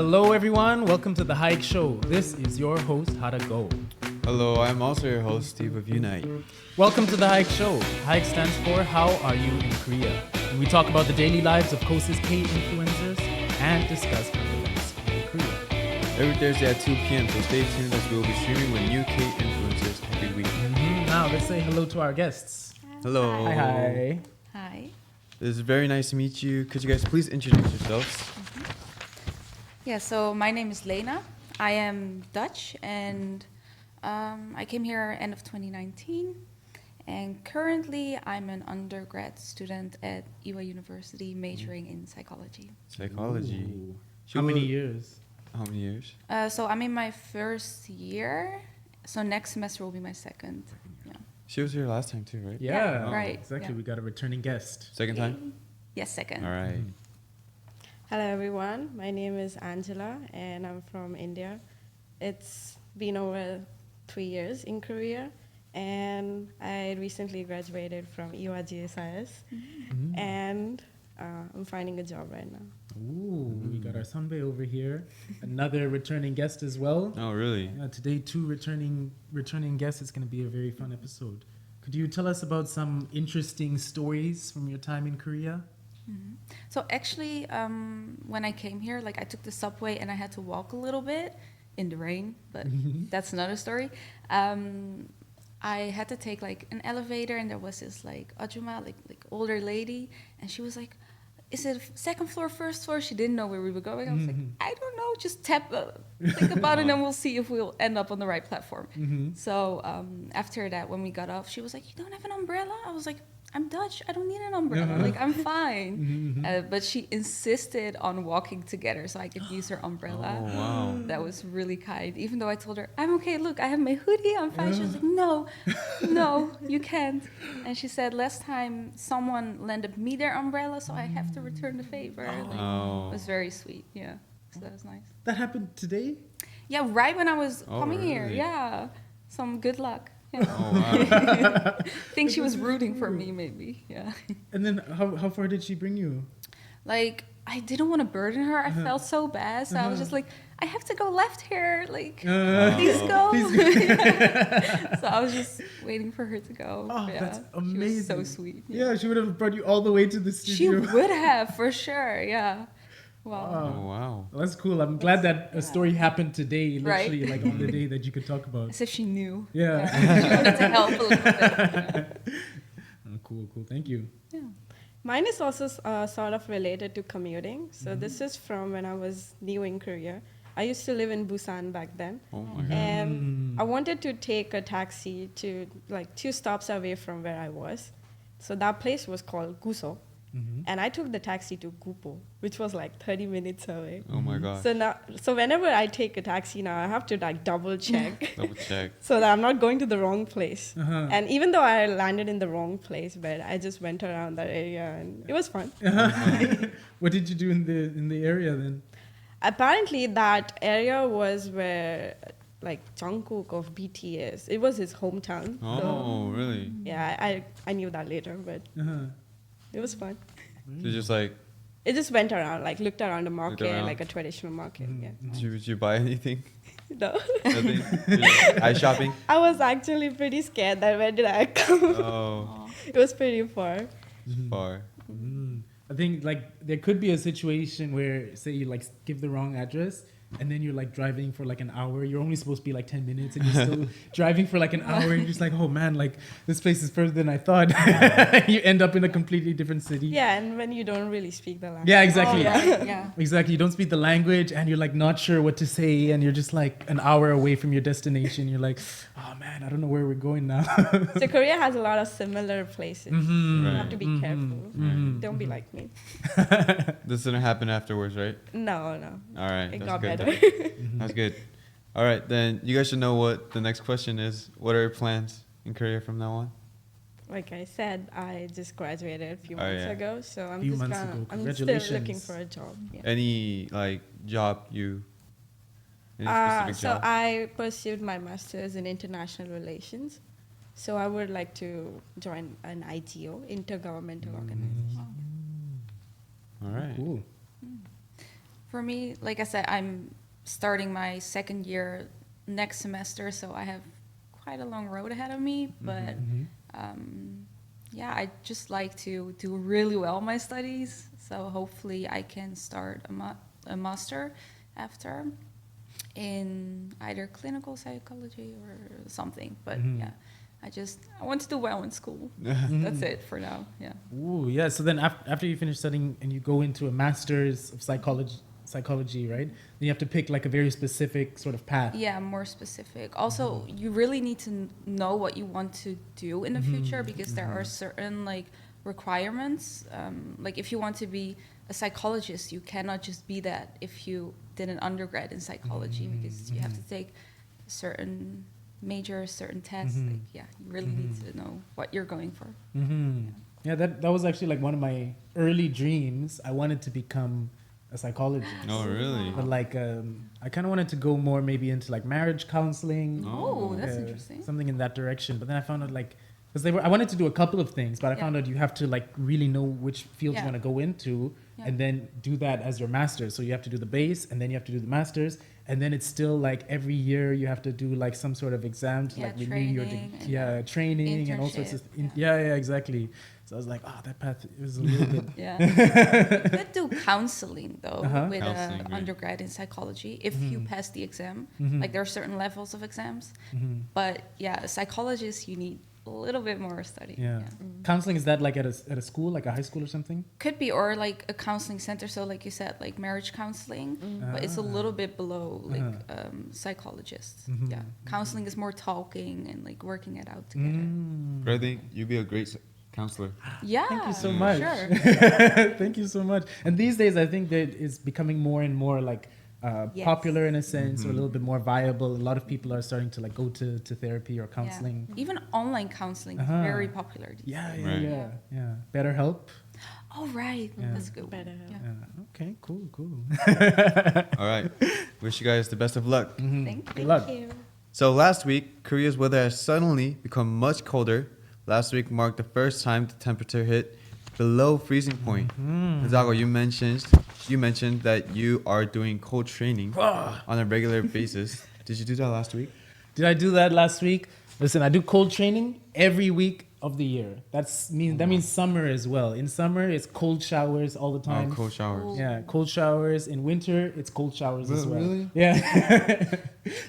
Hello everyone, welcome to the HAYIK Show. This is your host, Hada Go. Hello, I'm also your host, Steve of Unite. Welcome to the HAYIK Show. HAYIK stands for How Are You in Korea? And we talk about the daily lives of KOCIS K-influencers and discuss current events in Korea. Every Thursday at 2 p.m., so stay tuned as we will be streaming with new K-influencers every week. Now let's say hello to our guests. Hello. Hi. Hi. It is very nice to meet you. Could you guys please introduce yourselves? Yeah, so my name is Lena. I am Dutch and I came here end of 2019. And currently I'm an undergrad student at Ewha University majoring in psychology. Psychology. Ooh. How many years? How many years? So I'm in my first year. So next semester will be my second. Yeah. She was here last time too, right? Yeah, Yeah, right, Exactly, yeah. we got a returning guest. Second time? Yes, second. All right. Hello everyone, my name is Angela and I'm from India. It's been over 3 years in Korea and I recently graduated from Ewha GSIS and I'm finding a job right now. Ooh, we got our Sunbae over here. Another returning guest as well. Oh, really? Today, two returning guests. It's going to be a very fun episode. Could you tell us about some interesting stories from your time in Korea? So actually, when I came here, like I took the subway and I had to walk a little bit in the rain, but that's another story. I had to take like an elevator and there was this like ajuma, like older lady, and she was like, "Is it second floor, first floor?" She didn't know where we were going. I was like, "I don't know, just think about it and we'll see if we'll end up on the right platform." So after that, when we got off, she was like, "You don't have an umbrella?" I was like, "I'm Dutch. I don't need an umbrella. Like, I'm fine." But she insisted on walking together so I could use her umbrella. Oh, wow. That was really kind. Even though I told her, "I'm okay. Look, I have my hoodie. I'm fine." She was like, no, you can't." And she said, "Last time someone lended me their umbrella, so I have to return the favor." Like, Oh. it was very sweet. Yeah. So that was nice. That happened today? Yeah, right when I was Oh, coming here. really? Yeah. Some good luck. Yeah. Oh, wow. Think she was rooting for me, maybe. Yeah. And then how far did she bring you? Like, I didn't want to burden her. I felt so bad. So I was just like, "I have to go left here. Like, please go." So I was just waiting for her to go. Oh, Yeah. that's She amazing. was so sweet. Yeah, she would have brought you all the way to the She studio. would have, for sure. Yeah. Wow. Oh, wow. Well, that's cool. I'm glad that a story happened today, literally, Right. like on the day that you could talk about. As if she knew. Yeah. She wanted to help a little bit. Oh, cool. Thank you. Yeah. Mine is also sort of related to commuting. So this is from when I was new in Korea. I used to live in Busan back then. Oh, my God. And I wanted to take a taxi to like 2 stops away from where I was. So that place was called Guso. And I took the taxi to Gupo, which was like 30 minutes away. Oh, my God. So whenever I take a taxi now, I have to like double check Double check. so that I'm not going to the wrong place. Uh-huh. And even though I landed in the wrong place, but I just went around that area and it was fun. What did you do in the area then? Apparently that area was where like Jungkook of BTS, it was his hometown. So, Oh, really? yeah, I knew that later, but it was fun. So just like, It just went around, like looked around the Looked market, around. like a traditional market. Yeah. did you buy anything? No. Nothing? Eye shopping? I was actually pretty scared that where did I come? Oh, It was pretty far. far. I think like there could be a situation where, say, you like give the wrong address, and then you're like driving for like an hour. You're only supposed to be like 10 minutes, and you're still driving for like an hour, and you're just like, "Oh man, like this place is further than I thought." You end up in a completely different city. Yeah, and when you don't really speak the language. Yeah, exactly. Oh, yeah. Yeah. Exactly. You don't speak the language, and you're like not sure what to say, and you're just like an hour away from your destination. You're like, "Oh man, I don't know where we're going now." So Korea has a lot of similar places. You Right. have to be careful. Don't be like me. This didn't happen afterwards, right? No. All right. It that's got good. better. That's good. All right, then you guys should know what the next question is. What are your plans in Korea from now on? Like I said, I just graduated a few Oh, months yeah. ago, so I'm Few just months gonna. ago. I'm still Congratulations. looking for a job. Yeah. Any like job you? Any specific So job? I pursued my master's in international relations. So I would like to join an ITO, intergovernmental organization. All right. Cool. For me, like I said, I'm starting my second year next semester, so I have quite a long road ahead of me. But yeah, I just like to do really well in my studies. So hopefully I can start a master after in either clinical psychology or something. But yeah, I want to do well in school. That's it for now. Yeah. Ooh, yeah. So then after you finish studying and you go into a master's of psychology, right? Then you have to pick like a very specific sort of path. Yeah, more specific. Also, you really need to know what you want to do in the future, because there are certain like requirements. Like if you want to be a psychologist, you cannot just be that if you did an undergrad in psychology, because you have to take certain majors, certain tests. Like, yeah, you really need to know what you're going for. Yeah, that was actually like one of my early dreams. I wanted to become a psychologist. Oh, really? But like, I kind of wanted to go more maybe into like marriage counseling. Oh, that's interesting. Something in that direction. But then I found out like, because I wanted to do a couple of things, but I found out you have to like really know which field you want to go into, and then do that as your master's. So you have to do the base, and then you have to do the master's, and then it's still like every year you have to do like some sort of exam to like renew your training and all sorts of exactly. So I was like, oh, that path is a little bit. You could do counseling though with Counseling, an right. undergrad in psychology if you pass the exam. Like there are certain levels of exams, but yeah, a psychologist you need a little bit more study. Yeah. Counseling, is that like at a school, like a high school or something? Could be, or like a counseling center. So like you said, like marriage counseling, but it's a little bit below like psychologists. Yeah, counseling is more talking and like working it out together. But I think you'd be a great counselor. Yeah. Thank you so much. Sure. Thank you so much. And these days, I think that it's becoming more and more like popular in a sense, or a little bit more viable. A lot of people are starting to like go to therapy or counseling. Yeah. Even online counseling is very popular. These days. Yeah. Better help. Oh, right. That's good. Better. Yeah. Okay, cool. All right. Wish you guys the best of luck. Thank you. Good luck. Thank you. So last week, Korea's weather has suddenly become much colder. Last week marked the first time the temperature hit below freezing point. Zago, you mentioned that you are doing cold training on a regular basis. Did you do that last week? Did I do that last week? Listen, I do cold training every week of the year. That means summer as well. In summer, it's cold showers all the time. Oh, cold showers. Yeah, cold showers. In winter, it's cold showers as well. Really? Yeah.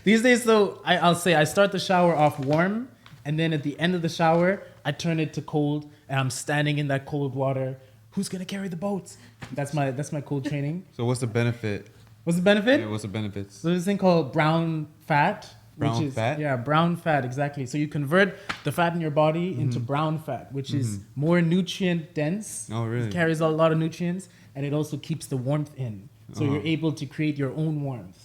These days, though, I'll say I start the shower off warm, and then at the end of the shower, I turn it to cold, and I'm standing in that cold water. Who's gonna carry the boats? That's my cold training. So what's the benefit? What's the benefit? Yeah, what's the benefits? So there's this thing called brown fat. Brown fat? Yeah, brown fat, exactly. So you convert the fat in your body into brown fat, which is more nutrient dense. Oh, really? It carries a lot of nutrients, and it also keeps the warmth in. So you're able to create your own warmth.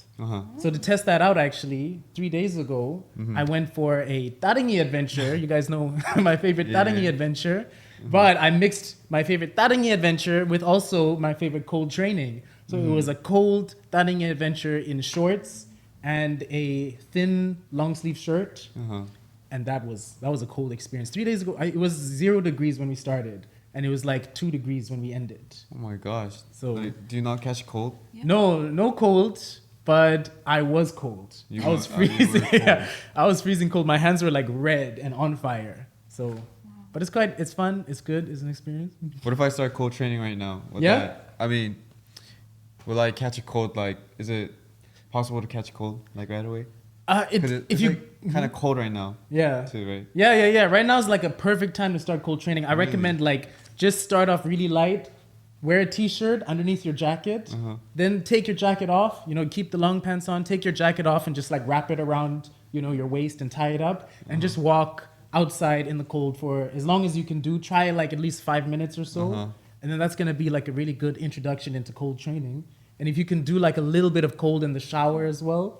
So to test that out, actually, 3 days ago, I went for a taringi adventure. You guys know my favorite taringi adventure. But I mixed my favorite taringi adventure with also my favorite cold training. So it was a cold taringi adventure in shorts and a thin long sleeve shirt. And that was a cold experience. 3 days ago, it was 0 degrees when we started. And it was like 2 degrees when we ended. Oh my gosh. So like, do you not catch a cold? Yeah. No cold, but I was cold. I was freezing. Yeah, I was freezing cold. My hands were like red and on fire. So, but it's fun. It's good. It's an experience. What if I start cold training right now? I mean, will I catch a cold? Like, is it possible to catch a cold like right away? It's kind of cold right now. Yeah. Too, right? Yeah. Right now is like a perfect time to start cold training. I recommend like just start off really light. Wear a t-shirt underneath your jacket. Then take your jacket off. Keep the long pants on. Take your jacket off and just like wrap it around your waist and tie it up and just walk outside in the cold for as long as you can do. Try like at least 5 minutes or so. And then that's gonna be like a really good introduction into cold training. And if you can do like a little bit of cold in the shower as well,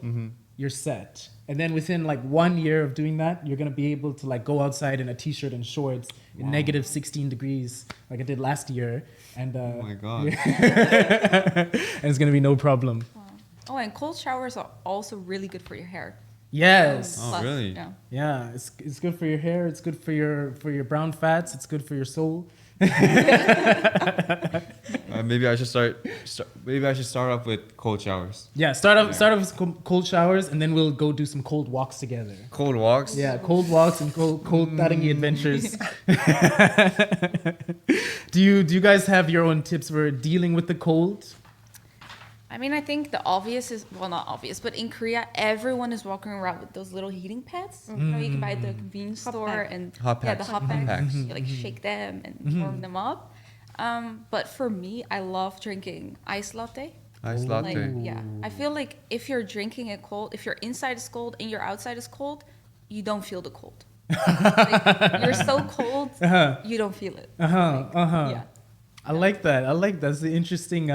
you're set. And then within like 1 year of doing that, you're gonna be able to like go outside in a t-shirt and shorts in negative 16 degrees like I did last year. And oh my god. and it's gonna be no problem. Wow. Oh, and cold showers are also really good for your hair. Yes. Oh, really? Yeah, it's good for your hair. It's good for your brown fats. It's good for your soul. Maybe I should maybe I should start off with cold showers. Yeah, start off with cold showers, and then we'll go do some cold walks together. Cold walks. Yeah, cold walks and cold taringi adventures. Do you guys have your own tips for dealing with the cold? I mean, I think the obvious is, well, not obvious, but in Korea, everyone is walking around with those little heating pads. You know, you can buy at the convenience store and Hot yeah, packs. the hot Hot packs. packs. You like shake them and warm them up. But for me, I love drinking iced latte. Ice latte. Like, yeah, I feel like if you're drinking it cold, if your inside is cold and your outside is cold, you don't feel the cold. Like, you're so cold, you don't feel it. Yeah. I like that. It's the interesting.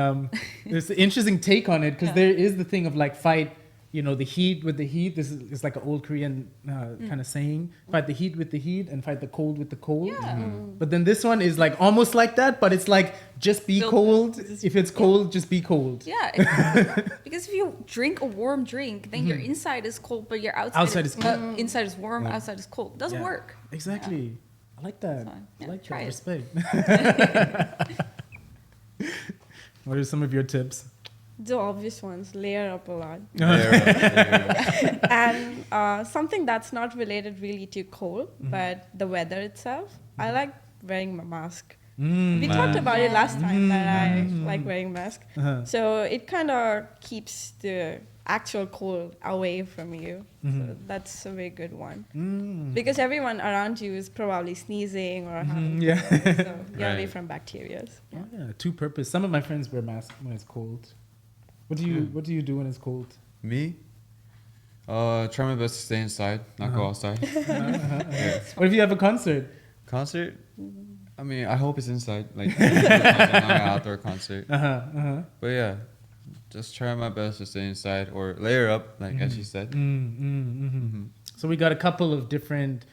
There's an interesting take on it because there is the thing of like fight. You know, the heat with the heat. This is like an old Korean kind of saying: fight the heat with the heat and fight the cold with the cold. Yeah. But then this one is like almost like that, but it's like just be Feel cold. If it's cold, just be cold. Yeah, exactly. Because if you drink a warm drink, then your inside is cold, but your outside is cold. Inside is warm, outside is cold. It doesn't Yeah. work. Exactly. I like that. Fine. I Yeah, like try that. it. Respect. What are some of your tips? The obvious ones, layer up a lot. Yeah. And something that's not related really to cold, but the weather itself. I like wearing my mask. We talked about it last time that I like wearing mask. So it kind of keeps the actual cold away from you. So that's a very good one. Because everyone around you is probably sneezing or having Yeah. so you're away Right. from bacteria. Oh, yeah, two purpose. Some of my friends wear masks when it's cold. What do you do when it's cold? Me? Try my best to stay inside, not go outside. Yeah. What if you have a concert? Concert? I mean, I hope it's inside, like not an outdoor concert. But yeah, just try my best to stay inside or layer up, like as she said. So we got a couple of different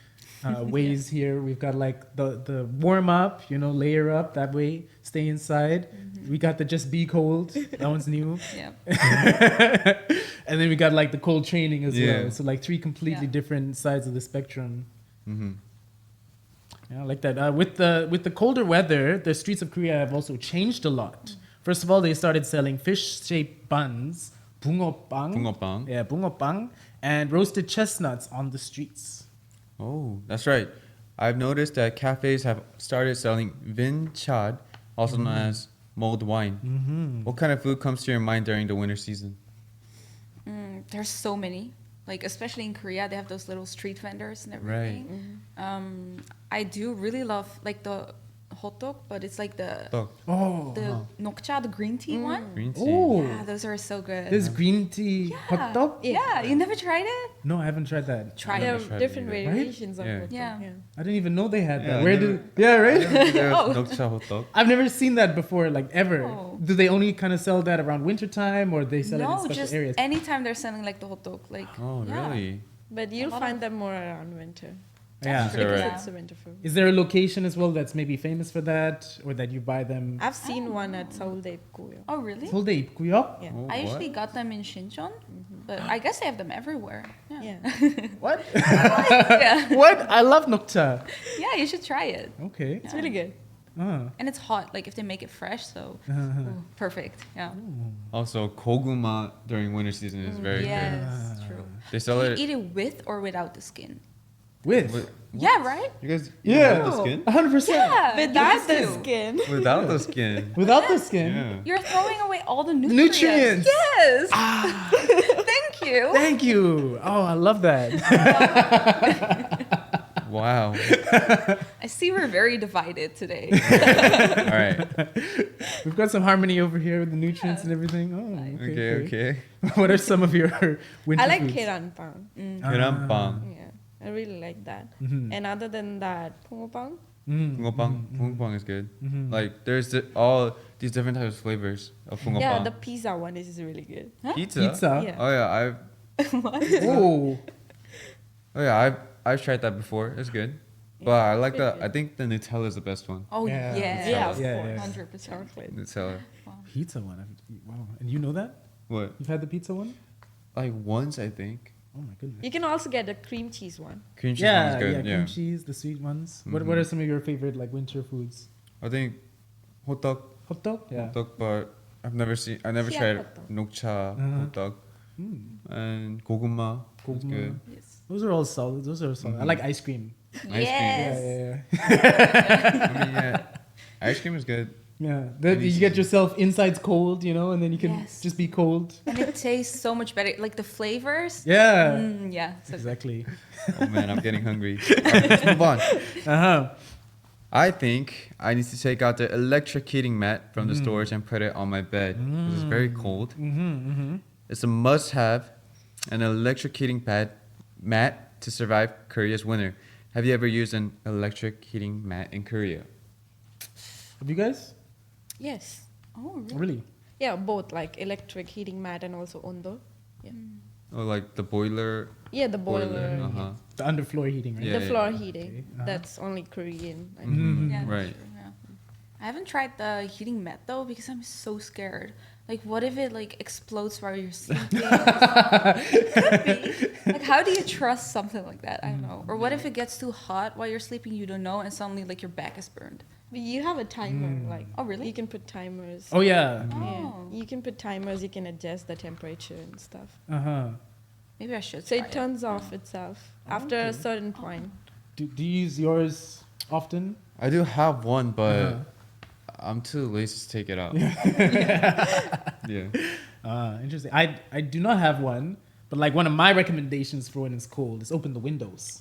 ways here. We've got like the warm up, you know, layer up that way, stay inside. We got the just be cold. That one's new. Yeah. And then we got like the cold training as Yeah. well. So like three completely Yeah. different sides of the spectrum. Mm-hmm. Yeah, I like that. With the colder weather, the streets of Korea have also changed a lot. First of all, they started selling fish-shaped buns, bungeoppang. Bungeoppang. Yeah, bungeoppang, and roasted chestnuts on the streets. Oh, that's right. I've noticed that cafes have started selling vin chad, also known as mulled wine. What kind of food comes to your mind during the winter season? There's so many. Like, especially in Korea, they have those little street vendors and everything. I do really love, like, the hot dog, but it's like the nokcha, the green tea one. Green tea. Oh, Yeah, those are so good. this green tea hot dog? Yeah, you never tried it? No, I haven't tried that. Try There it. tried are it different either. variations of Yeah. it. Yeah. I didn't even know they had Yeah, that. I Where never- do? Yeah, right. There's nokcha hot dog. I've never seen that before, like ever. Oh. Do they only kind of sell that around wintertime, or they sell it in No, special just areas? anytime they're selling like the hot dog. Like, Oh, yeah. really? But you'll lot find of- them more around winter. Yeah. Is that Because right? it's a winter food. Is there a location as well that's maybe famous for that, or that you buy them? I've seen one at Seouldae Goyo. Oh, really? 서울대 입구역? Yeah. Oh, I usually what? got them in Shincheon, but I guess they have them everywhere. Yeah. Yeah. What? Yeah. What? I love nokcha. Yeah, you should try it. Okay. It's really good. And it's hot, like if they make it fresh, so ooh, perfect. Yeah. Also, koguma during winter season is very good. Yes, true. They sell Do you it eat it with or without the skin? With? with, Yeah, right? you guys Yeah. without the skin? 100%. Yeah. Without you the do. skin. Without the skin. Without the skin. Yeah. You're throwing away all the nutrients. Nutrients. Yes. Thank you. Thank you. Oh, I love that. Wow. I see we're very divided today. All right. We've got some harmony over here with the nutrients and everything. Oh, Okay. What are some of your winter I like foods? keranpang. Keranpang. Yeah. I really like that. Mhm. And other than that, pungopang. Bungeoppang. Bungeoppang is good. Like there's all these different types of flavors of bungeoppang. Yeah, the pizza one is really good. pizza. Pizza. Yeah. Oh yeah, Oh. I've tried that before. It's good. But I like the. I think the Nutella is the best one. Oh, Yeah. yeah. Yeah, of Yeah, course. yeah. 100%. Chocolate. Nutella. Pizza one. Wow. And you know that? What? You've had the pizza one? Like once I think. Oh my goodness. You can also get the cream cheese one. Cream cheese Yeah, one is good. cream cheese, the sweet ones. What Mhm. are some of your favorite like winter foods? I think hot dog. Hot dog? Yeah. Hot dog, but I never Siap tried hot dog. nokcha hot dog. And goguma. That's Goguma. good. Yes. Those are all solid. Those are solid. I like ice cream. Ice Yes. Yeah. I mean, yeah, ice cream is good. Yeah. Maybe You get yourself insides cold, you know, and then you can Yes. just be cold. And it tastes so much better. Like the flavors. Yeah. Yeah. So Exactly. Oh man, I'm getting hungry. Alright, let's move on. Uh-huh. I think I need to take out the electric heating mat from the storage and put it on my bed because it's very cold. It's a must-have, an electric heating mat to survive Korea's winter. Have you ever used an electric heating mat in Korea? Have you guys? Yes. Oh, really? Really? Yeah, both like electric heating mat and also ondo. Yeah. Or like the boiler? Yeah, the boiler. Uh-huh. The underfloor heating, right? Yeah, The floor yeah. heating. Okay, uh-huh. That's only Korean. I Mhm. Yeah, that's Right. true, yeah. I haven't tried the heating mat though because I'm so scared. Like, what if it like explodes while you're sleeping? Could be. Like, how do you trust something like that? I don't know. Or what if it gets too hot while you're sleeping? You don't know, and suddenly like your back is burned. But you have a timer, like Oh, really? you can put timers. Oh, yeah. Oh, Yeah. You can put timers, you can adjust the temperature and stuff. Uh-huh. maybe I should. So try it turns off itself after a certain point. Do you use yours often? I do have one, but Uh-huh. I'm too lazy to take it out. Yeah. Interesting. I do not have one, but like one of my recommendations for when it's cold is open the windows.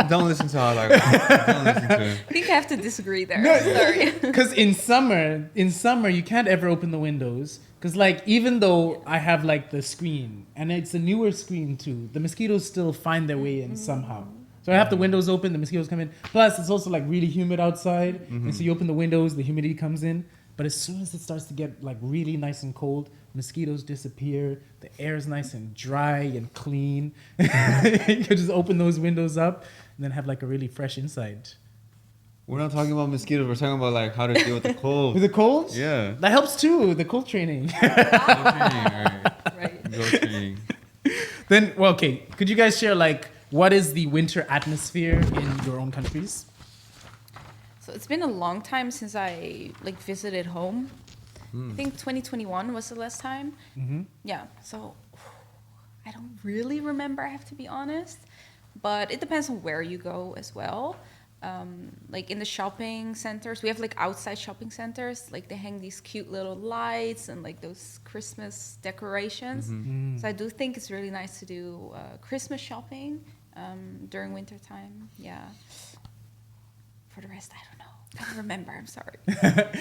Don't listen to how like don't listen to him. I think I have to disagree there. Sorry. Because in summer you can't ever open the windows. Because like even though I have like the screen and it's a newer screen too, the mosquitoes still find their way in somehow. So I have the windows open, the mosquitoes come in. Plus it's also like really humid outside, and so you open the windows, the humidity comes in. But as soon as it starts to get like really nice and cold, mosquitoes disappear. The air is nice and dry and clean. You can just open those windows up and then have like a really fresh inside. We're not talking about mosquitoes. We're talking about like how to deal with the cold. With the cold? Yeah. That helps too, the cold training. Go training, alright. Right. Go training. Then, well, okay, could you guys share like what is the winter atmosphere in your own countries? So it's been a long time since I like visited home. I think 2021 was the last time. Mm-hmm. Yeah. So I don't really remember. I have to be honest, but it depends on where you go as well. Like in the shopping centers, we have like outside shopping centers. Like they hang these cute little lights and like those Christmas decorations. So I do think it's really nice to do Christmas shopping during winter time. Yeah. For the rest, I don't know. I don't remember. I'm sorry.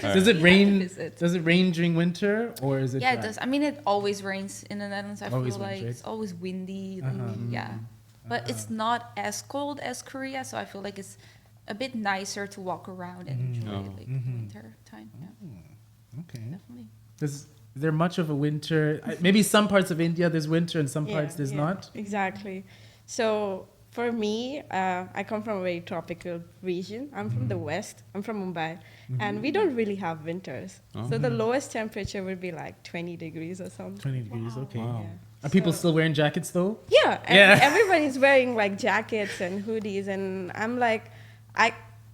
Does it to rain? visit. Does it rain during winter or is it? Yeah, it dry? does. I mean, it always rains in the Netherlands. I Always feel like rains, right? it's always windy. Yeah, but it's not as cold as Korea, so I feel like it's a bit nicer to walk around and enjoy like winter time. Yeah, Okay. definitely. Is there much of a winter? Maybe some parts of India there's winter and some Yeah, parts there's yeah, not. Exactly. So for me, I come from a very tropical region. I'm from the west. I'm from Mumbai, and we don't really have winters. So the lowest temperature would be like 20 degrees or something. 20 degrees. Okay. Wow. Yeah. Are people So- still wearing jackets though? Yeah, Yeah. everybody's wearing like jackets and hoodies, and I'm like,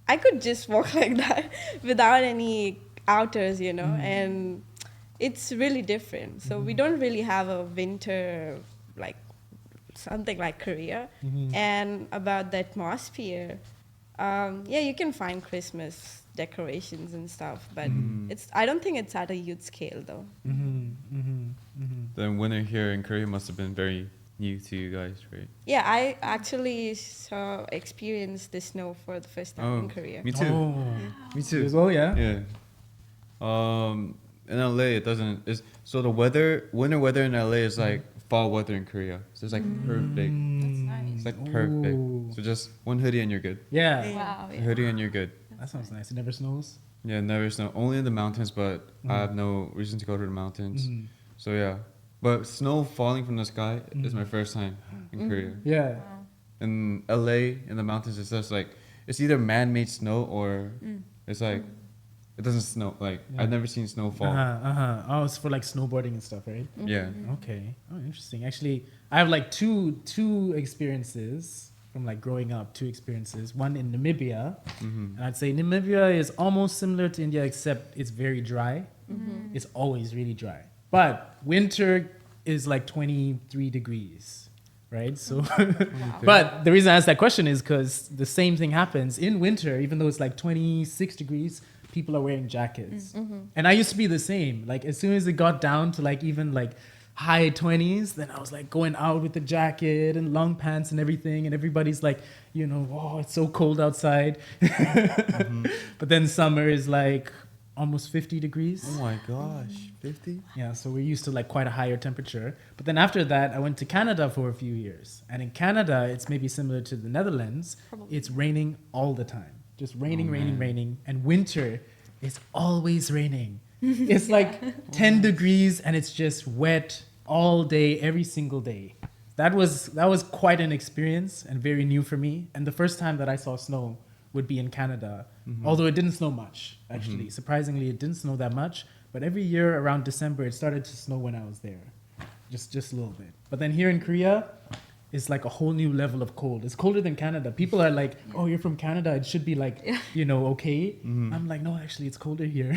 I could just walk like that without any outers, you know, and it's really different. So we don't really have a winter like something like Korea. And about the atmosphere, yeah, you can find Christmas decorations and stuff, but I don't think it's at a huge scale though. The winter here in Korea must have been very new to you guys, right? Yeah, I actually experienced the snow for the first time in Korea. Me too. Oh. Me too. As well, yeah. Yeah. In LA, it doesn't. So the winter weather in LA is like fall weather in Korea. So it's like perfect. That's nice. It's like perfect. Ooh. So just one hoodie and you're good. Yeah. Wow. A Yeah. hoodie and you're good. That sounds nice. It never snows. Yeah, never snow. Only in the mountains, but I have no reason to go to the mountains. So yeah. But snow falling from the sky is my first time in Korea. Yeah. Wow. In LA, in the mountains, it's just like it's either man-made snow or it's like it doesn't snow. Like I've never seen snow fall. Oh, it's for like snowboarding and stuff, right? Yeah. Okay. Oh, interesting. Actually, I have like two experiences from like growing up, two experiences. One in Namibia, and I'd say Namibia is almost similar to India, except it's very dry. It's always really dry. But winter is like 23 degrees, right? So, but the reason I asked that question is because the same thing happens in winter, even though it's like 26 degrees, people are wearing jackets. And I used to be the same. Like as soon as it got down to like even like high 20s, then I was like going out with the jacket and long pants and everything, and everybody's like, you know, oh, it's so cold outside. But then summer is like almost 50 degrees. Oh my gosh, 50? Yeah, so we're used to like quite a higher temperature. But then after that, I went to Canada for a few years. And in Canada, it's maybe similar to the Netherlands. Probably. It's raining all the time. Just raining, Oh, raining, man. raining. And winter is always raining. It's like 10 degrees and it's just wet all day, every single day. That was quite an experience and very new for me. And the first time that I saw snow would be in Canada, although it didn't snow much, actually. Surprisingly, it didn't snow that much. But every year around December, it started to snow when I was there. Just a little bit. But then here in Korea, it's like a whole new level of cold. It's colder than Canada. People are like, oh, you're from Canada. It should be like, you know, okay. I'm like, no, actually, it's colder here.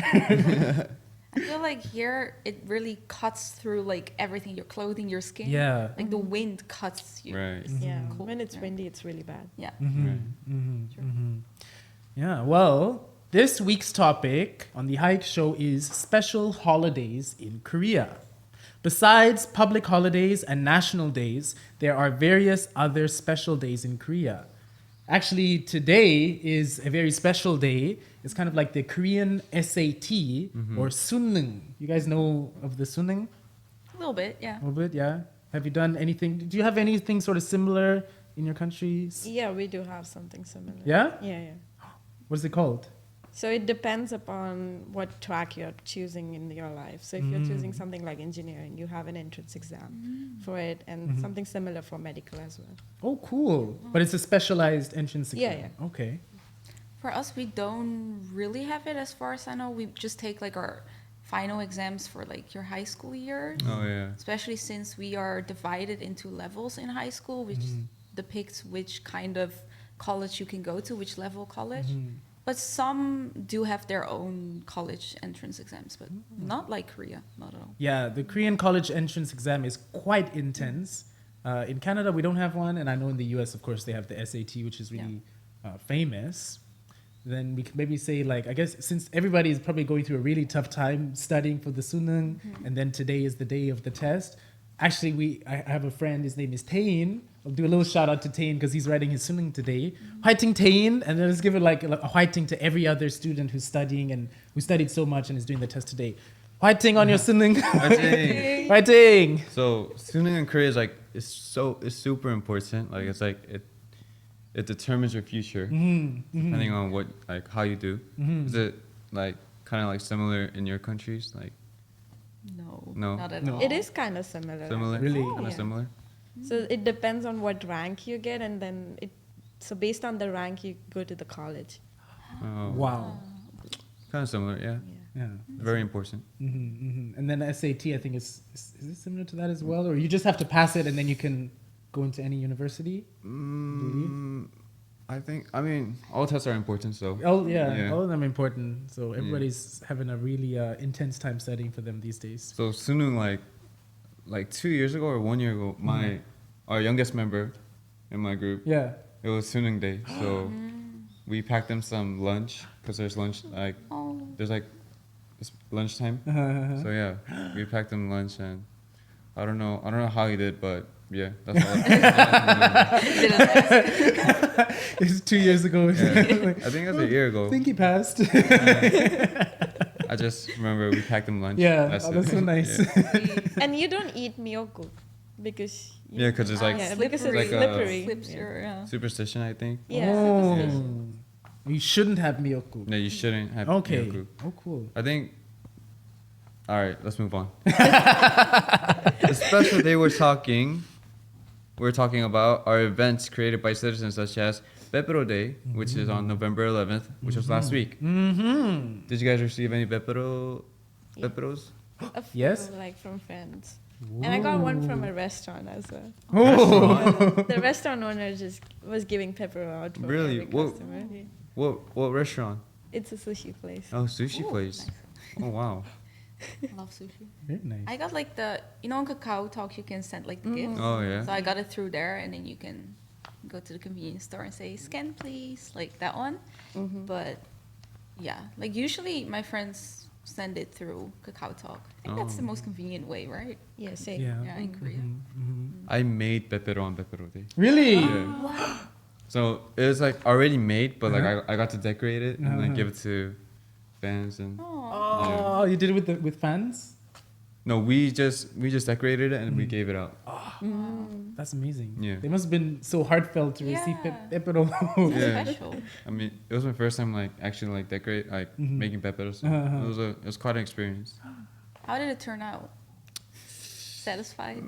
I feel like here it really cuts through like everything, your clothing, your skin. Yeah. Like the wind cuts you. Right. Yeah, cold. when it's Yeah. windy, it's really bad. Yeah. Yeah, well, this week's topic on the HAYIK Show is special holidays in Korea. Besides public holidays and national days, there are various other special days in Korea. Actually, today is a very special day. It's kind of like the Korean SAT or Suneung. You guys know of the Suneung? A little bit, yeah. A little bit, yeah. Have you done anything? Do you have anything sort of similar in your countries? Yeah, we do have something similar. Yeah? Yeah. What's it called? So it depends upon what track you're choosing in your life. So if you're choosing something like engineering, you have an entrance exam for it, and something similar for medical as well. Oh, cool. But it's a specialized entrance exam. Yeah, Okay. For us, we don't really have it as far as I know. We just take like our final exams for like your high school years. Oh yeah. Especially since we are divided into levels in high school, which depicts which kind of college you can go to, which level college. But some do have their own college entrance exams, but not like Korea, not at all. Yeah, the Korean college entrance exam is quite intense. In Canada, we don't have one, and I know in the US, of course, they have the SAT, which is really famous. Then we can maybe say, like, I guess since everybody is probably going through a really tough time studying for the Suneung, and then today is the day of the test. Actually, I have a friend, his name is Taein. I'll do a little shout out to Taein because he's writing his Suneung today. Whiting Taein, and then let's give it like a whiting to every other student who's studying and who studied so much and is doing the test today. Whiting on your Suneung. Whiting. Whiting. So Suneung in Korea is like it's super important. Like it's like it determines your future depending on what like how you do. Is it like kind of like similar in your countries? Like No, No. not at No. all. It is kind of similar. similar? Really? Kind of Yeah. similar. So it depends on what rank you get, and then so based on the rank you go to the college. Oh, Wow. kind of similar. Yeah. Yeah. Very important. And then SAT, I think is it similar to that as well, or you just have to pass it and then you can go into any university? I mean, all tests are important, so. Oh yeah, Yeah. all of them are important. So everybody's having a really intense time studying for them these days. So Suneung, like 2 years ago or 1 year ago, our youngest member in my group, Yeah. it was Suneung day. So we packed them some lunch because there's lunch there's like it's lunchtime. So yeah, we packed them lunch, and I don't know how he did, but yeah, that's all. It's 2 years ago. Yeah. I think it was a year ago. I think he passed. I just remember we packed him lunch. Yeah, that's, that's so nice. Yeah. And you don't eat miyokguk because Yeah, because it's like because it's like a- slippery. Slips Yeah. your, superstition, I think. Yeah. Oh. You shouldn't have miyokguk. No, you shouldn't have. Okay. Miyokguk. Oh, cool. I think. All right, let's move on. The special day we're talking about are events created by citizens such as Pepero Day, which is on November 11th, which was last week. Mm-hmm. Did you guys receive any Peperos? A few, Yes. like from friends. And I got one from a restaurant as well. Oh. The restaurant owner just was giving pepper out for Really? every What- customer. What restaurant? It's a sushi place. Oh, sushi Ooh, place. Oh wow. I love sushi. Very nice. I got like the, you know, on Kakao Talk you can send like the gifts. Oh yeah. So I got it through there, and then you can go to the convenience store and say scan please, like that one. But yeah, like usually my friends send it through Kakao Talk. I think that's the Oh. most convenient way, right? Yeah, same. Yeah, in Korea. I made pepero on Pepero Day. Really? Yeah. So it was like already made, but like I got to decorate it and then Uh-huh. give it to fans and. Oh, you did it with fans? No, we just decorated it and we gave it out. That's amazing. Yeah. They must have been so heartfelt to receive Yeah. pepero. Yeah. Special. I mean, it was my first time like actually like decorate like making peperos. So it was quite an experience. How did it turn out? Satisfied?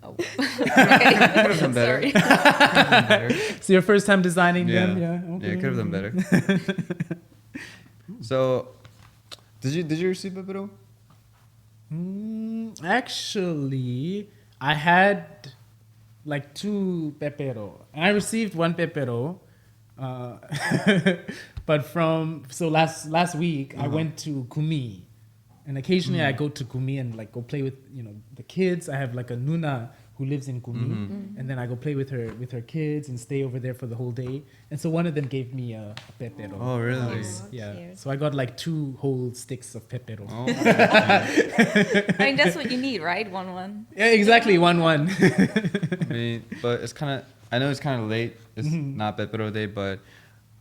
Oh. Could have done better. Sorry. Could have done better. So your first time designing Yeah. them? Yeah. Yeah, Okay. could have done better. So, did you receive pepero? Actually, I had like 2 pepero. And I received 1 pepero. But last week I went to Kumi. And occasionally I go to Kumi and like go play with, the kids. I have like a Nuna who lives in Kumi, and then I go play with her kids and stay over there for the whole day. And so one of them gave me a pepero. Oh, really? Yeah. Cute. So I got like 2 whole sticks of pepero. Oh, I mean, that's what you need, right? 1-1. Yeah, exactly. 1-1. I mean, but it's kind of. I know it's kind of late. It's not pepero day, but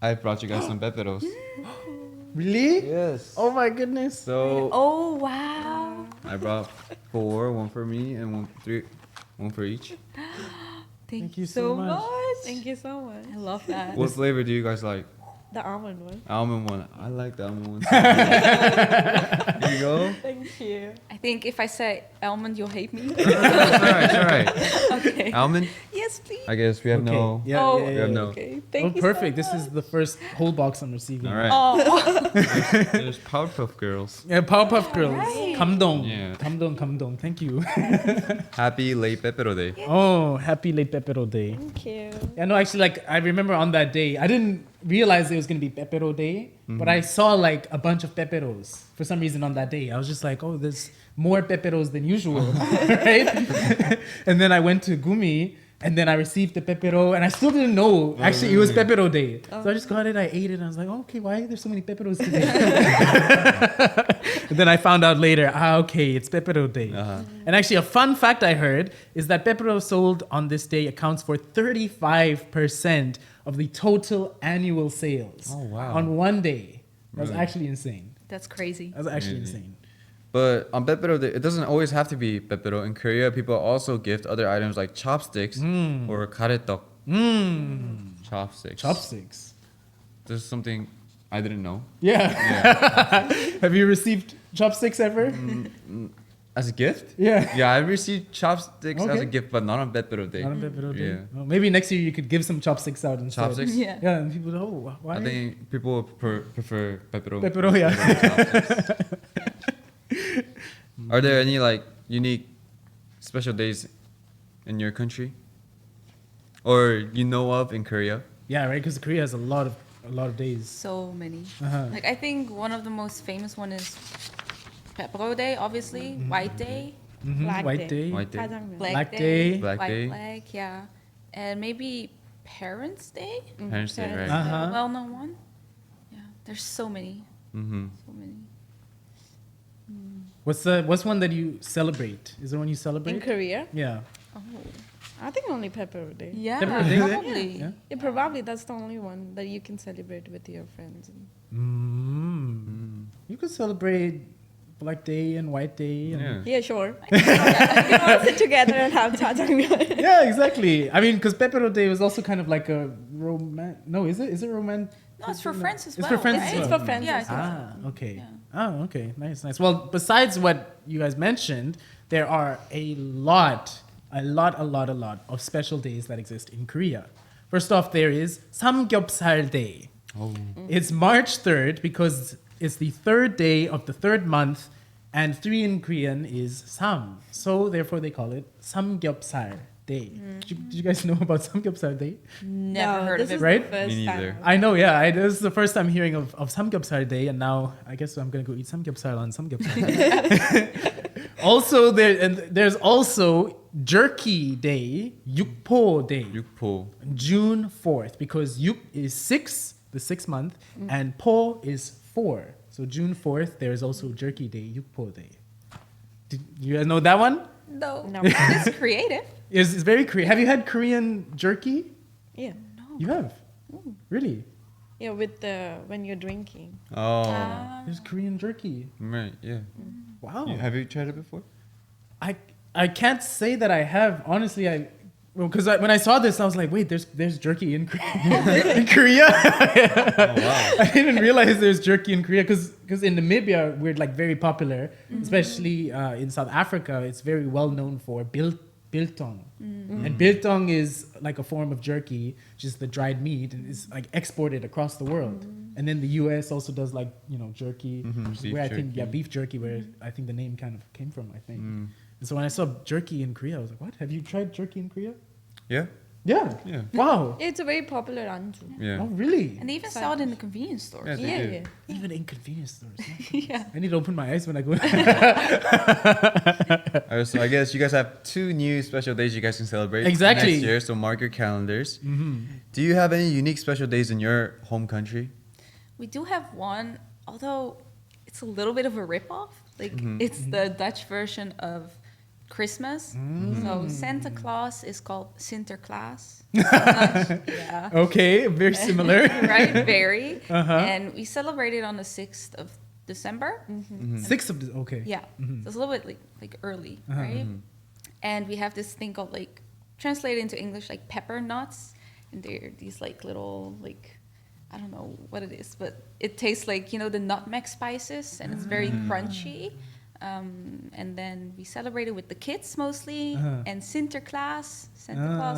I brought you guys some peperos. Really? Yes. Oh my goodness. So Oh, wow. I brought 4, one for me and one for each. Thank you you so so much. much. Thank you so much. I love that. What flavor do you guys like? The almond one. Almond one. I like the almond one. Here you go. Thank you. I think if I say almond, you'll hate me. It's all right. Okay. Almond. Yes, please. I guess we have no. Yeah, Oh, yeah, We yeah, have yeah. no. Okay. Oh, Thank you. perfect. So This is the first whole box I'm receiving. All right. Oh. There's Powerpuff Girls. Yeah, Powerpuff Girls. Right. 감동. Yeah. 감동. Thank you. Happy late pepero day. Oh, happy late pepero day. Thank you. Yeah, no, actually, like I remember on that day, I didn't realize it was gonna be pepero day, but I saw like a bunch of peperos for some reason on that day. I was just like, oh, there's more peperos than usual, right? And then I went to Gumi, and then I received the pepero, and I still didn't know actually it was pepero day. So I just got it, I ate it, and I was like, oh, okay, why are there so many peperos today? And then I found out later, okay, it's pepero day. And actually, a fun fact I heard is that pepero sold on this day accounts for 35% of the total annual sales. Oh, wow. On one day. That's Really? actually insane. That's crazy. That's actually Really? insane. But on pepero day, it doesn't always have to be pepero. In Korea, people also gift other items like chopsticks or karetok. Chopsticks. Chopsticks. This is something I didn't know. Yeah. Have you received chopsticks ever? As a gift? Yeah. Yeah, I received chopsticks as Okay. a gift, but not on pepero day. Not on pepero day. Yeah. Well, maybe next year you could give some chopsticks out instead. Chopsticks? Yeah. Yeah, and people, oh, why? I think people would prefer pepero. Pepero, yeah. chopsticks. Are there any like unique special days in your country, or you know of in Korea? Yeah, right. Because Korea has a lot of days. So many. Uh-huh. Like I think one of the most famous one is Pepero Day, obviously. White Day, Black White day. day. White day. Jajangmyeon. Black Day. Black White Day. Flag, yeah. And maybe Parents' Day, Parents' Day, right? Uh-huh. the well-known one. Yeah, there's so many, Mm-hmm. so many. What's one that you celebrate? Is there one you celebrate? In Korea, Yeah. Oh, I think only Pepper Day. yeah, Pepero Day? probably. Yeah. Yeah, probably that's the only one that you can celebrate with your friends. You could celebrate Black Day and White Day. And Yeah. Yeah, sure. We can all sit together and have jajangmyeon. Yeah, exactly. I mean, because Pepero Day was also kind of like a No, is it? Is it romantic? No, it's for friends as It's well. for friends right? as It's well. for friends. Yeah, as well. Ah, okay. Yeah. Oh, okay. Nice. Well, besides what you guys mentioned, there are a lot of special days that exist in Korea. First off, there is Samgyeopsal Day. Oh. It's March 3rd because it's the third day of the third month And 3 in Korean is sam. So therefore they call it Samgyeopsal Day. Did you guys know about Samgyeopsal Day? Never heard of this it. is right? the first Me time. neither. I know, yeah. This is the first time hearing of Samgyeopsal Day, and now I guess I'm gonna go eat Samgyeopsal on Samgyeopsal. Also, there's also Jerky Day, Yukpo Day, Yukpo. June 4th, because Yuk is 6, the 6th month, and Po is 4. So June 4th, there is also Jerky Day, Yukpo Day. Did you guys know that one? No. No. It's creative. It's very Korean. Have you had Korean jerky? Yeah. You have? Really? Yeah, with the when you're drinking. Oh, There's Korean jerky. right. Yeah. Wow. Have you tried it before? I can't say that I have. Honestly, because when I saw this, I was like, wait, there's jerky in Korea. In Korea? Oh wow. I didn't realize there's jerky in Korea because in Namibia we're like very popular, especially in South Africa. It's very well known for biltong, and biltong is like a form of jerky, just the dried meat, and it's like exported across the world. And then the U.S. also does like jerky, which is Beef where I think jerky. beef jerky, where I think the name kind of came from. I think. And so when I saw jerky in Korea, I was like, what? Have you tried jerky in Korea? Yeah. Yeah. Yeah. Wow. It's a very popular anju. Yeah. Oh, really? And they even sell it in the convenience stores. Yeah, they do. Yeah. Even in convenience stores. Yeah. I need to open my eyes when I go. So I guess you guys have 2 new special days you guys can celebrate Exactly. next year. So mark your calendars. Do you have any unique special days in your home country? We do have one, although it's a little bit of a ripoff. Like it's the Dutch version of Christmas. So Santa Claus is called Sinterklaas. Yeah. Okay, very similar. Right? Very. Uh-huh. And we celebrate it on the 6th of December. 6th of the, okay. Yeah. So it's a little bit like early, right? And we have this thing called like translated into English like pepper nuts. And they're these like little like I don't know what it is, but it tastes like, the nutmeg spices and it's very crunchy. And then we celebrate it with the kids mostly. And Santa Claus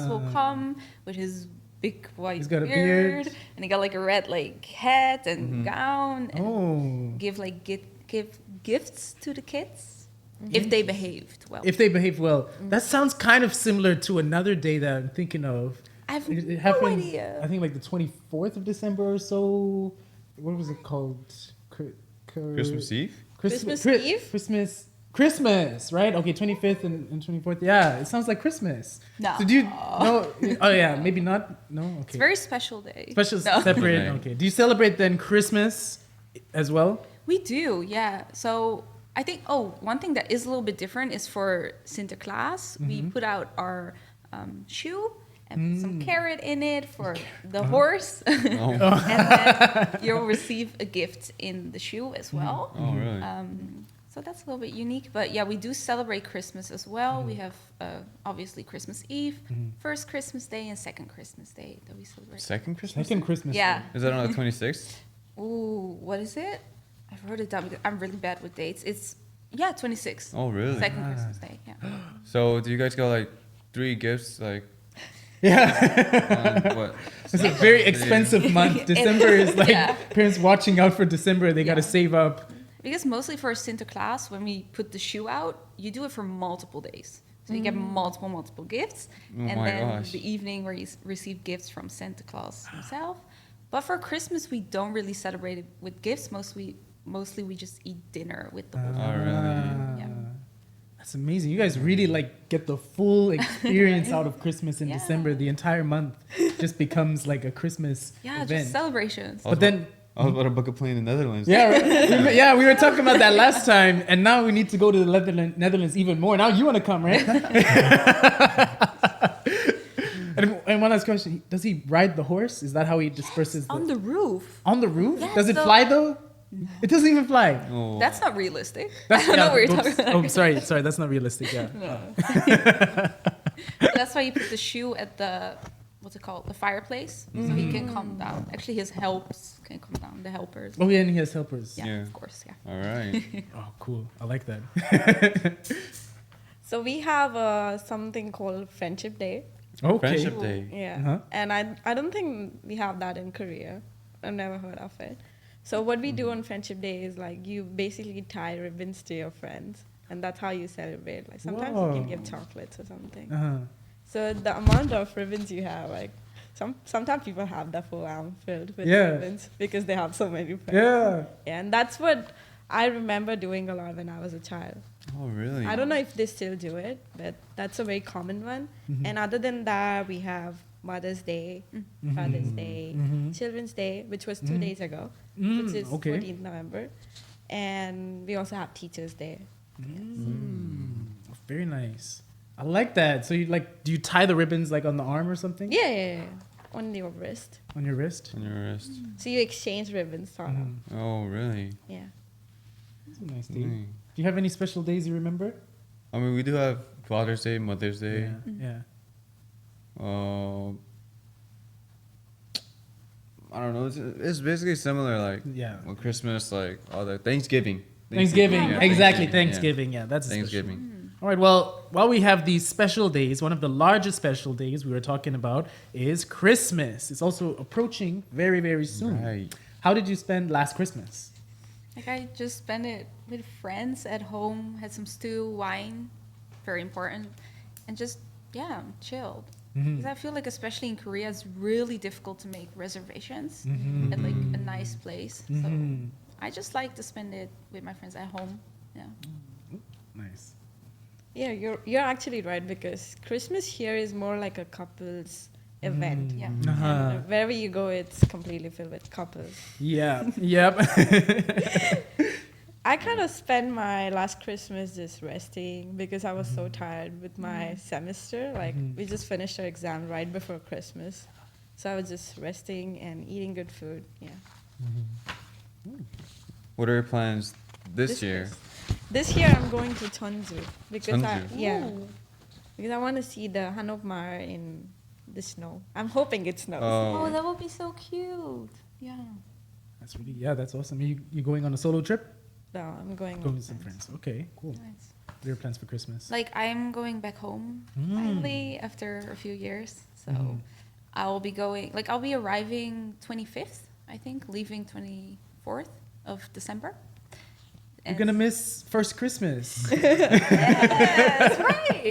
will come with his big white He's got a beard. and he got like a red like hat and gown and Oh. give like give gifts to the kids if they behaved well. If they behave well. That sounds kind of similar to another day that I'm thinking of. I have It no happened, idea. I think like the 24th of December or so. What was it called? Christmas Eve? Christmas Eve? Christmas, right? Okay, 25th and 24th. Yeah, it sounds like Christmas. No. So do you no? Oh yeah, maybe not. No, okay. It's a very special day. Special No. separate. Okay. Okay. Do you celebrate then Christmas as well? We do, yeah. So I think one thing that is a little bit different is for Sinterklaas, we put out our shoe and put some carrot in it for the horse, and then you'll receive a gift in the shoe as well. Oh, really? So that's a little bit unique, but yeah, we do celebrate Christmas as well. We have obviously Christmas Eve, first Christmas Day, and second Christmas Day that we celebrate. Second Christmas? Second Christmas. Yeah. Is that on the 26th? Ooh, what is it? I wrote it down because I'm really bad with dates. It's 26th. Oh, really? Second Christmas Day. Yeah. So do you guys got like 3 gifts? Like, Yeah. what? It's a very expensive month. December is like Yeah. parents watching out for December. They got to Yeah. save up. Because mostly for Sinterklaas, when we put the shoe out, you do it for multiple days. So you get multiple gifts. Oh and my then gosh. the evening where you receive gifts from Santa Claus himself. But for Christmas, we don't really celebrate it with gifts. Mostly we just eat dinner with the whole Oh, family. really? Yeah. That's amazing. You guys really like get the full experience out of Christmas in Yeah. December. The entire month just becomes like a Christmas Yeah, event. just celebrations. But then, I was about to book a plane in the Netherlands. yeah, we were talking about that last time, and now we need to go to the Netherlands even more. Now you want to come, right? And one last question: does he ride the horse? Is that how he disperses On the roof. on the roof? Yeah, Does it so- fly though? It doesn't even fly. Oh. That's not realistic. That's, I don't know what you're oops. talking about. Oh, sorry, that's not realistic. Yeah. That's why you put the shoe at the, what's it called? The fireplace. So he can calm down. Actually, his helps can calm down. The helpers. Oh yeah, and he has helpers. Yeah, Yeah. of course. Yeah. All right. Oh, cool. I like that. So we have something called Friendship Day. Okay. Friendship Day. Yeah. Uh-huh. And I don't think we have that in Korea. I've never heard of it. So what we do on Friendship Day is like you basically tie ribbons to your friends, and that's how you celebrate. Like sometimes you can Whoa. give chocolates or something. Uh-huh. So the amount of ribbons you have, like sometimes people have the full arm filled with Yeah. ribbons because they have so many friends. Yeah. Yeah, and that's what I remember doing a lot when I was a child. Oh, really? I don't know if they still do it, but that's a very common one. Mhm. And other than that, we have Mother's Day, Father's Day, Mhm. Children's Day, which was 2 Mhm. days ago, Mm, which is okay. 14th November. And we also have Teacher's Day. Very nice. I like that. So you like, do you tie the ribbons like on the arm or something? Yeah. On your wrist. On your wrist? On your wrist. So you exchange ribbons, sort of. Mhm. Oh, really? Yeah. That's a nice day. Mm. Do you have any special days you remember? I mean, we do have Father's Day, Mother's Day. Yeah. I don't know. It's basically similar, like Yeah. with Christmas, like all the Thanksgiving. Thanksgiving. Yeah, Exactly. yeah. Thanksgiving. Yeah, that's a special- Thanksgiving. All right. Well, while we have these special days, one of the largest special days we were talking about is Christmas. It's also approaching very, very soon. Right. How did you spend last Christmas? Like I just spent it with friends at home, had some stew, wine, very important, and just chilled. Mhm. Because I feel like especially in Korea, it's really difficult to make reservations Mhm. at like a nice place. Mhm. So I just like to spend it with my friends at home. Yeah. Nice. Yeah, you're actually right because Christmas here is more like a couples event. Yeah. Uh-huh. And wherever you go, it's completely filled with couples. Yeah. Yep. I kind of spent my last Christmas just resting because I was so tired with my semester. Like, we just finished our exam right before Christmas. So I was just resting and eating good food. Yeah. What are your plans this year? Christmas. This year I'm going to Cheonju because Cheonju? Ooh. I want to see the Hanokmar in the snow. I'm hoping it snows. Oh, that would be so cute. Yeah. That's awesome. You going on a solo trip? No, I'm going Going with with some friends. friends. Okay, cool. Nice. What are your plans for Christmas? Like I'm going back home finally after a few years. So Mhm. I'll be going, like I'll be arriving 25th, I think, leaving 24th of December. You're gonna miss first Christmas. That's right.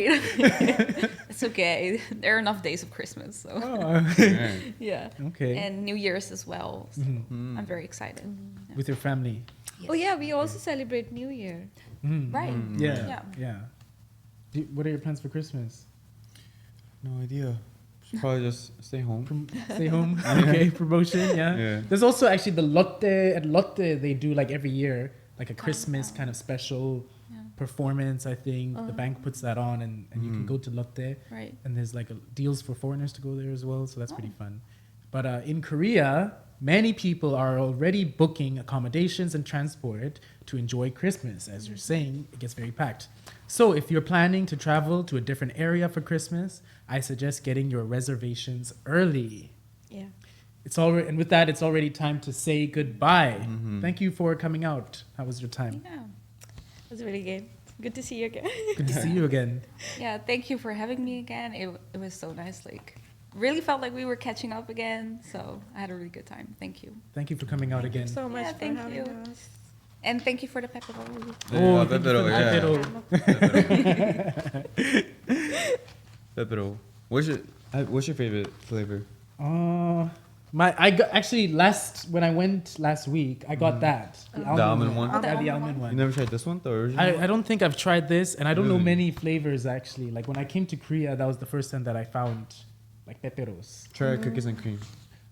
It's okay. There are enough days of Christmas, so Oh, Right. yeah. okay. And New Year's as well. So Mhm. I'm very excited. With your family. Yes. Oh yeah, we also celebrate New Year. Mhm. Right. Yeah. Yeah. What are your plans for Christmas? No idea. Should probably just stay home. Stay home. Okay, promotion. Yeah. Yeah. There's also actually the Lotte. At Lotte, they do like every year, like a Christmas kind of special Yeah. performance. I think the bank puts that on, and you can go to Lotte. Right. And there's like deals for foreigners to go there as well, so that's pretty fun. But in Korea, many people are already booking accommodations and transport to enjoy Christmas. As you're saying, it gets very packed. So if you're planning to travel to a different area for Christmas, I suggest getting your reservations early. Yeah. It's already, and with that, it's already time to say goodbye. Thank you for coming out. How was your time? Yeah. It was really good. Good to see you again. Good to see you again. Yeah. Thank you for having me again. It was so nice. Like, really felt like we were catching up again. So I had a really good time. Thank you. Thank you for coming out again. so much Yeah, for thank having you. us. And thank you for the pepper. Oh, Pepero, thank you for the yeah. Pepero. What's your favorite flavor? When I went last week, I got that. The almond one? Oh, the Yeah, the almond almond You one. never tried this one, the original? I don't think I've tried this, and I don't know Really? many flavors actually. Like when I came to Korea, that was the first time that I found like peperos. Try cookies and cream.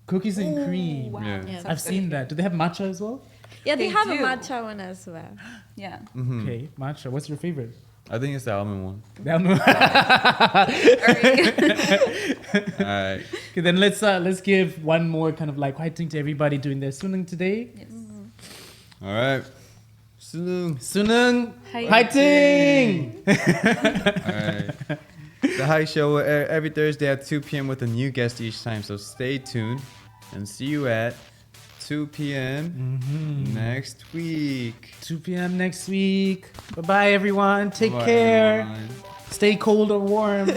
Cookies and cream. Wow. Yeah. Yeah. I've seen that. Do they have matcha as well? Yeah, they They have a do. matcha one as well. Yeah. Mhm. Okay, matcha. What's your favorite? I think it's the almond one. The almond. Alright. Okay, then let's give one more kind of like white thing to everybody doing their sunung today. Yes. Alright. Sunung. Sunung, Hi. fighting! Alright. The HAYIK Show will air every Thursday at 2 p.m. with a new guest each time, so stay tuned and see you at 2 p.m. next week. 2 p.m. next week. Bye bye, everyone. Take Bye, care. everyone. Stay cold or warm.